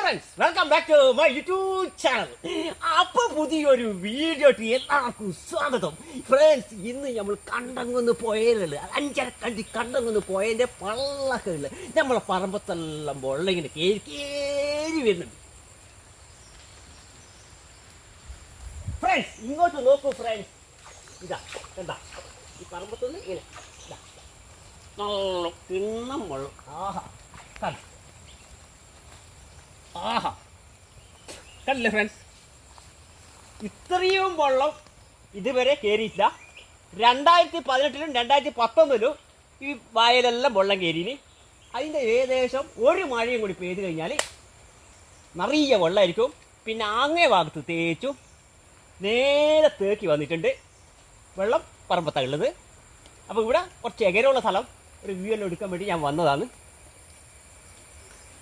Friends, welcome back to my YouTube channel. അപ്പോൾ പുതിയൊരു video എല്ലാവർക്കും സ്വാഗതം. ഫ്രണ്ട്സ്, ഇന്ന് നമ്മൾ കണ്ടങ്ങുന്ന് പോയതല്ല, അഞ്ചരക്കണ്ടി കണ്ടങ്ങുന്ന് പോയതിൻ്റെ പള്ളക്കുള്ള നമ്മളെ പറമ്പത്തെല്ലാം വെള്ളം ഇങ്ങനെ കേറി വരുന്നുണ്ട്. ഫ്രണ്ട്സ്, ഇങ്ങോട്ട് നോക്കൂ ഫ്രണ്ട്സ്. ഇതാ എന്താ ഈ പറമ്പത്തൊന്ന് ഇങ്ങനെ നല്ല കിണ്ണം വെള്ളം. കണ്ടില്ലേ ഫ്രണ്ട്സ്, ഇത്രയും വെള്ളം ഇതുവരെ കയറിയിട്ടില്ല. 2018-ലും 2019-ലും ഈ വയലെല്ലാം വെള്ളം കയറിയിന്. അതിൻ്റെ ഏകദേശം ഒരു മഴയും കൂടി പെയ്ത് കഴിഞ്ഞാൽ നിറയെ വെള്ളമായിരിക്കും. പിന്നെ അങ്ങേ ഭാഗത്ത് തേച്ചും നേരെ തേക്കി വന്നിട്ടുണ്ട്. വെള്ളം പറമ്പത്താണ് ഉള്ളത്. അപ്പോൾ ഇവിടെ കുറച്ച് എകരമുള്ള സ്ഥലം ഒരു വ്യൂ എല്ലാം എടുക്കാൻ വേണ്ടി ഞാൻ വന്നതാണ്.